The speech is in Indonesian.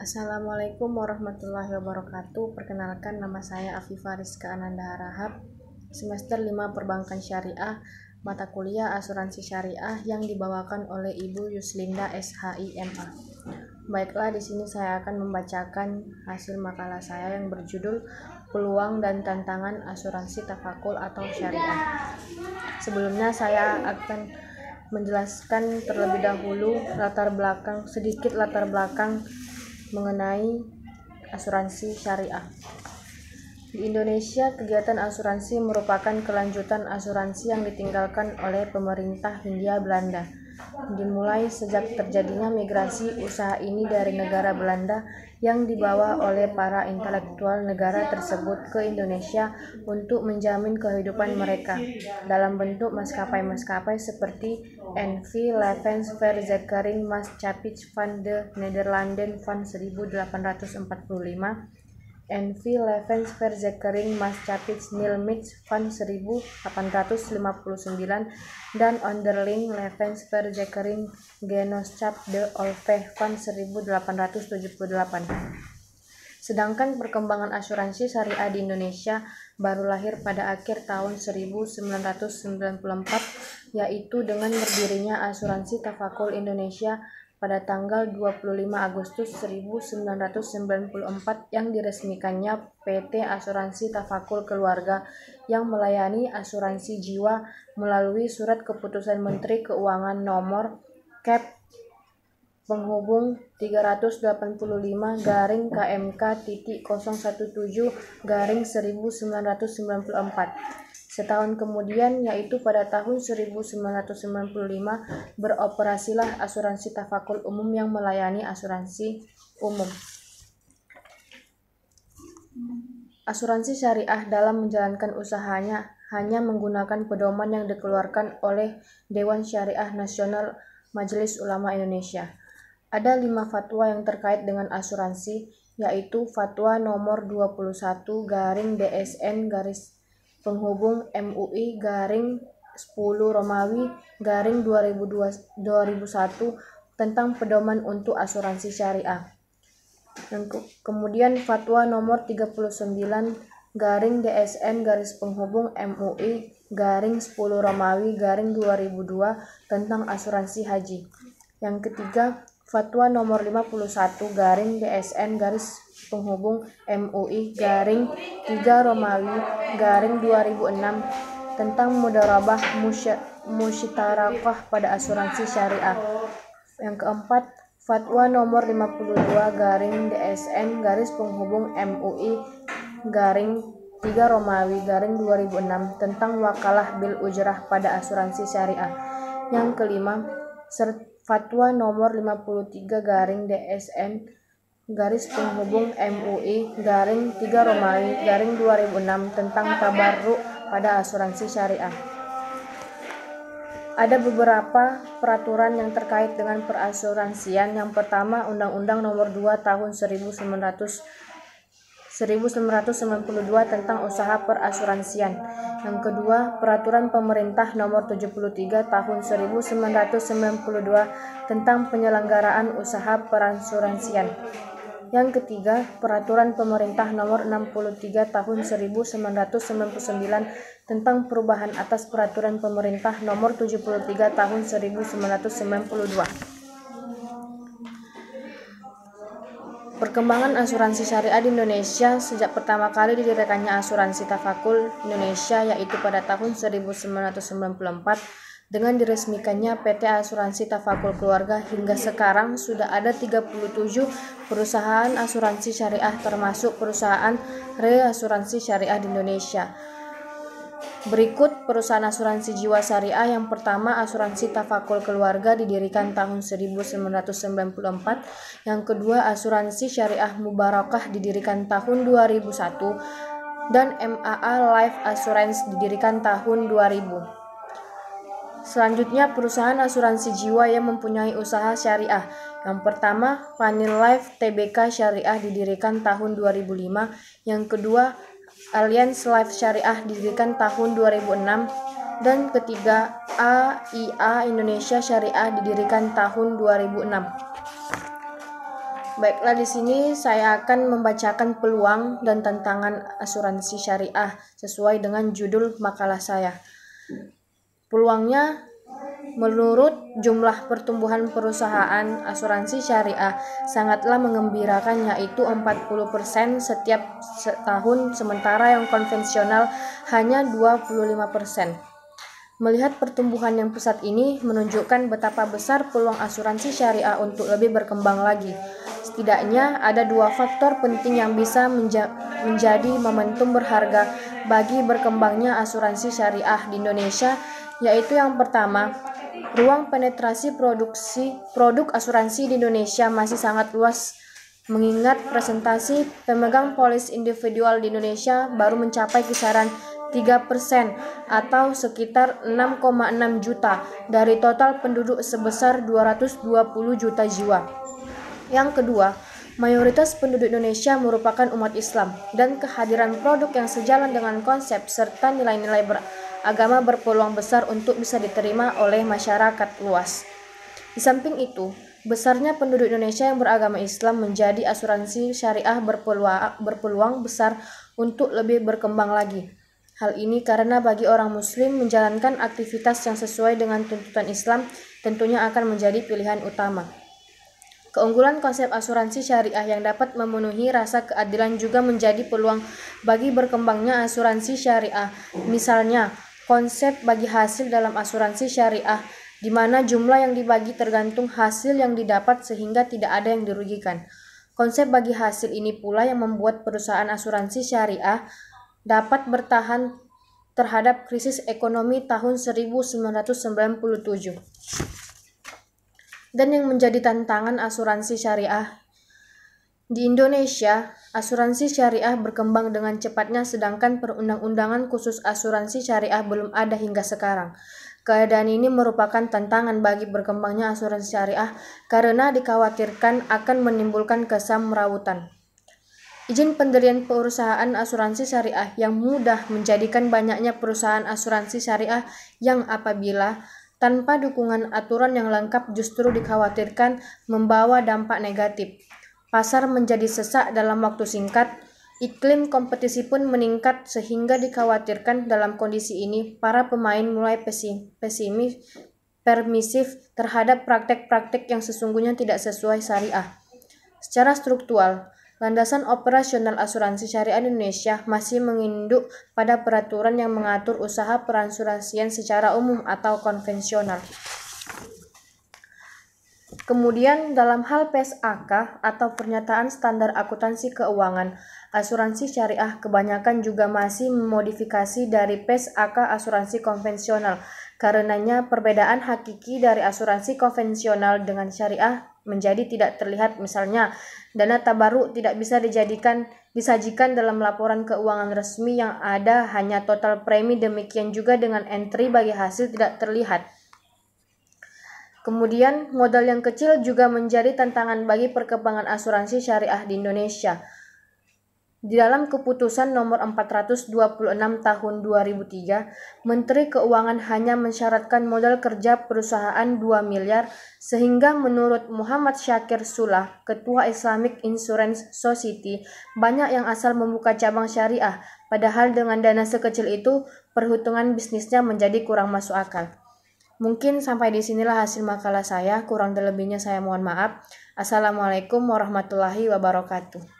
Assalamualaikum warahmatullahi wabarakatuh. Perkenalkan, nama saya Afifah Rizka Ananda Harahap, semester 5 Perbankan Syariah, mata kuliah Asuransi Syariah yang dibawakan oleh Ibu Yuslinda SHIMA. Baiklah, di sini saya akan membacakan hasil makalah saya yang berjudul Peluang dan Tantangan Asuransi Tafakul atau Syariah. Sebelumnya saya akan menjelaskan terlebih dahulu sedikit latar belakang mengenai asuransi syariah. Di Indonesia, kegiatan asuransi merupakan kelanjutan asuransi yang ditinggalkan oleh pemerintah Hindia Belanda. Dimulai sejak terjadinya migrasi usaha ini dari negara Belanda yang dibawa oleh para intelektual negara tersebut ke Indonesia untuk menjamin kehidupan mereka dalam bentuk maskapai-maskapai seperti NV Levensverzekering Maatschappij van de Nederlanden van 1845, NV Levensverzekering Maatschappij Nijmegen van 1859, dan Onderling Levensverzekering Genootschap de Olve van 1878. Sedangkan perkembangan asuransi syariah di Indonesia baru lahir pada akhir tahun 1994, yaitu dengan berdirinya Asuransi Tafakul Indonesia pada tanggal 25 Agustus 1994 yang diresmikannya PT Asuransi Tafakul Keluarga yang melayani asuransi jiwa melalui Surat Keputusan Menteri Keuangan Nomor Kep penghubung 380-KMK.017-1994. Setahun kemudian, yaitu pada tahun 1995, beroperasilah Asuransi Tafakul Umum yang melayani asuransi umum. Asuransi syariah dalam menjalankan usahanya hanya menggunakan pedoman yang dikeluarkan oleh Dewan Syariah Nasional Majelis Ulama Indonesia. Ada 5 fatwa yang terkait dengan asuransi, yaitu Fatwa nomor 21-DSN-MUI-10-Romawi-2001 tentang pedoman untuk asuransi syariah. Kemudian Fatwa nomor 39-DSN-MUI-10-Romawi-2002 tentang asuransi haji. Yang ketiga, Fatwa nomor 51-DSN-MUI-3-Romawi-2006 tentang mudharabah musytarakah pada asuransi syariah. Yang keempat, Fatwa nomor 52-DSN-MUI-3-Romawi-2006 tentang wakalah bil ujrah pada asuransi syariah. Yang kelima, Fatwa nomor 53-DSN-MUI-3-Romawi-2006 tentang tabarruk pada asuransi syariah. Ada beberapa peraturan yang terkait dengan perasuransian. Yang pertama, Undang-Undang Nomor 2 Tahun 1992 tentang usaha perasuransian. Yang kedua, Peraturan Pemerintah Nomor 73 Tahun 1992 tentang penyelenggaraan usaha perasuransian. Yang ketiga, Peraturan Pemerintah Nomor 63 Tahun 1999 tentang perubahan atas Peraturan Pemerintah Nomor 73 Tahun 1992. Perkembangan asuransi syariah di Indonesia sejak pertama kali didirikannya Asuransi Tafakul Indonesia, yaitu pada tahun 1994 dengan diresmikannya PT Asuransi Tafakul Keluarga. Hingga sekarang sudah ada 37 perusahaan asuransi syariah termasuk perusahaan reasuransi syariah di Indonesia. Berikut perusahaan asuransi jiwa syariah. Yang pertama, Asuransi Tafakul Keluarga didirikan tahun 1994. Yang kedua, Asuransi Syariah Mubarakah didirikan tahun 2001 dan MAA Life Assurance didirikan tahun 2000. Selanjutnya, perusahaan asuransi jiwa yang mempunyai usaha syariah. Yang pertama, Vanil Life Tbk Syariah didirikan tahun 2005. Yang kedua, Allianz Life Syariah didirikan tahun 2006. Dan ketiga, AIA Indonesia Syariah didirikan tahun 2006. Baiklah, di sini saya akan membacakan peluang dan tantangan asuransi syariah sesuai dengan judul makalah saya. Peluangnya, menurut jumlah pertumbuhan perusahaan asuransi syariah sangatlah mengembirakan, yaitu 40% setiap tahun, sementara yang konvensional hanya 25%. Melihat pertumbuhan yang pesat ini menunjukkan betapa besar peluang asuransi syariah untuk lebih berkembang lagi. Setidaknya ada dua faktor penting yang bisa menjadi momentum berharga bagi berkembangnya asuransi syariah di Indonesia, yaitu yang pertama, ruang penetrasi produk asuransi di Indonesia masih sangat luas, mengingat presentasi pemegang polis individual di Indonesia baru mencapai kisaran 3% atau sekitar 6,6 juta dari total penduduk sebesar 220 juta jiwa. Yang kedua, mayoritas penduduk Indonesia merupakan umat Islam, dan kehadiran produk yang sejalan dengan konsep serta nilai-nilai beragama berpeluang besar untuk bisa diterima oleh masyarakat luas. Di samping itu, besarnya penduduk Indonesia yang beragama Islam menjadi asuransi syariah berpeluang besar untuk lebih berkembang lagi. Hal ini karena bagi orang Muslim menjalankan aktivitas yang sesuai dengan tuntutan Islam tentunya akan menjadi pilihan utama. Keunggulan konsep asuransi syariah yang dapat memenuhi rasa keadilan juga menjadi peluang bagi berkembangnya asuransi syariah. Misalnya, konsep bagi hasil dalam asuransi syariah, di mana jumlah yang dibagi tergantung hasil yang didapat sehingga tidak ada yang dirugikan. Konsep bagi hasil ini pula yang membuat perusahaan asuransi syariah dapat bertahan terhadap krisis ekonomi tahun 1997. Dan yang menjadi tantangan asuransi syariah di Indonesia, asuransi syariah berkembang dengan cepatnya sedangkan perundang-undangan khusus asuransi syariah belum ada hingga sekarang. Keadaan ini merupakan tantangan bagi berkembangnya asuransi syariah karena dikhawatirkan akan menimbulkan kesamrawutan. Izin pendirian perusahaan asuransi syariah yang mudah menjadikan banyaknya perusahaan asuransi syariah yang apabila tanpa dukungan aturan yang lengkap justru dikhawatirkan membawa dampak negatif. Pasar menjadi sesak dalam waktu singkat, iklim kompetisi pun meningkat sehingga dikhawatirkan dalam kondisi ini para pemain mulai permisif terhadap praktek-praktek yang sesungguhnya tidak sesuai syariah. Secara struktural, landasan operasional asuransi syariah Indonesia masih menginduk pada peraturan yang mengatur usaha perasuransian secara umum atau konvensional. Kemudian dalam hal PSAK atau pernyataan standar akuntansi keuangan, asuransi syariah kebanyakan juga masih memodifikasi dari PSAK asuransi konvensional. Karenanya perbedaan hakiki dari asuransi konvensional dengan syariah menjadi tidak terlihat. Misalnya, dana tabaruk tidak bisa disajikan dalam laporan keuangan resmi yang ada hanya total premi, demikian juga dengan entry bagi hasil tidak terlihat. Kemudian, modal yang kecil juga menjadi tantangan bagi perkembangan asuransi syariah di Indonesia. Di dalam keputusan nomor 426 tahun 2003, Menteri Keuangan hanya mensyaratkan modal kerja perusahaan 2 miliar, sehingga menurut Muhammad Syakir Sulah, Ketua Islamic Insurance Society, banyak yang asal membuka cabang syariah, padahal dengan dana sekecil itu, perhitungan bisnisnya menjadi kurang masuk akal. Mungkin sampai di sinilah hasil makalah saya, kurang dan lebihnya saya mohon maaf. Assalamualaikum warahmatullahi wabarakatuh.